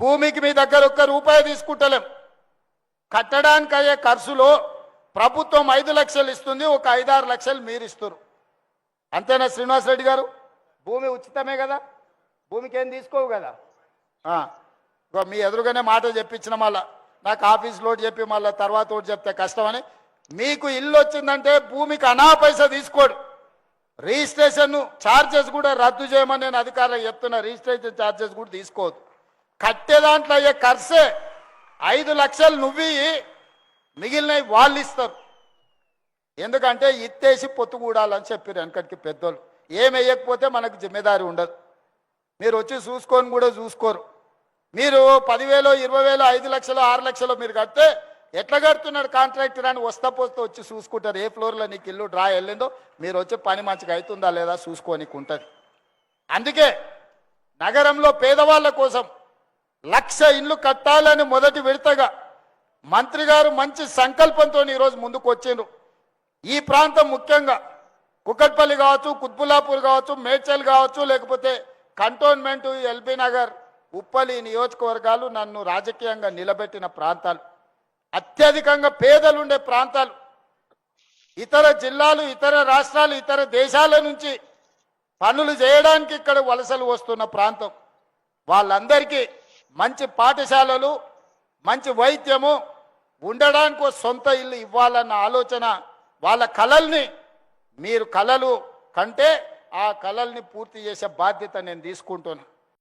భూమికి మీ దగ్గర ఒక్క రూపాయి తీసుకుంటలేం. కట్టడానికి అయ్యే ఖర్చులో ప్రభుత్వం 5 లక్షలు ఇస్తుంది, ఒక 5-6 లక్షలు మీరు ఇస్తారు. అంతేనా శ్రీనివాసరెడ్డి గారు? భూమి ఉచితమే కదా, భూమికి ఏం తీసుకోవు కదా. మీ ఎదురుగానే మాట చెప్పించిన మళ్ళా నాకు ఆఫీస్లో చెప్పి మళ్ళీ తర్వాత ఒకటి చెప్తే కష్టమని. మీకు ఇల్లు వచ్చిందంటే భూమికి అనా పైసా తీసుకోడు. రిజిస్ట్రేషన్ ఛార్జెస్ కూడా రద్దు చేయమని నేను అధికారులకు చెప్తున్నా. రిజిస్ట్రేషన్ ఛార్జెస్ కూడా తీసుకోవద్దు. కట్టే దాంట్లో అయ్యే ఖర్చే 5 లక్షలు నువ్వు మిగిలినవి వాళ్ళు ఇస్తారు. ఎందుకంటే ఇత్తేసి పొత్తు కూడాలని చెప్పారు వెనకటికి పెద్దోళ్ళు. ఏం వేయకపోతే మనకు జిమ్మేదారి ఉండదు. మీరు వచ్చి చూసుకొని కూడా చూసుకోరు. మీరు 10,000, 20,000, 5 లక్షలు, 6 లక్షలు మీరు కడితే ఎట్లా కడుతున్నాడు కాంట్రాక్టర్ అని వస్తా పోస్తే వచ్చి చూసుకుంటారు. ఏ ఫ్లోర్లో నీకు ఇల్లు డ్రా వెళ్ళిందో మీరు వచ్చి పని మంచిగా అవుతుందా లేదా చూసుకోనికి ఉంటుంది. అందుకే నగరంలో పేదవాళ్ళ కోసం 1,00,000 ఇల్లు కట్టాలని మొదటి విడతగా మంత్రి గారు మంచి సంకల్పంతో ఈరోజు ముందుకు వచ్చిండ్రు. ఈ ప్రాంతం ముఖ్యంగా కుకట్పల్లి కావచ్చు, కుత్బుల్లాపూర్ కావచ్చు, మేడ్చల్ కావచ్చు, లేకపోతే కంటోన్మెంటు, ఎల్బీ నగర్, ఉప్పలి నియోజకవర్గాలు నన్ను రాజకీయంగా నిలబెట్టిన ప్రాంతాలు. అత్యధికంగా పేదలు ఉండే ప్రాంతాలు. ఇతర జిల్లాలు, ఇతర రాష్ట్రాలు, ఇతర దేశాల నుంచి పనులు చేయడానికి ఇక్కడ వలసలు వస్తున్న ప్రాంతం. వాళ్ళందరికీ మంచి పాఠశాలలు, మంచి వైద్యము, ఉండడానికి సొంత ఇల్లు ఇవ్వాలన్న ఆలోచన, వాళ్ళ కలల్ని మీరు కలలు కంటే ఆ కలల్ని పూర్తి చేసే బాధ్యత నేను తీసుకుంటున్నాను.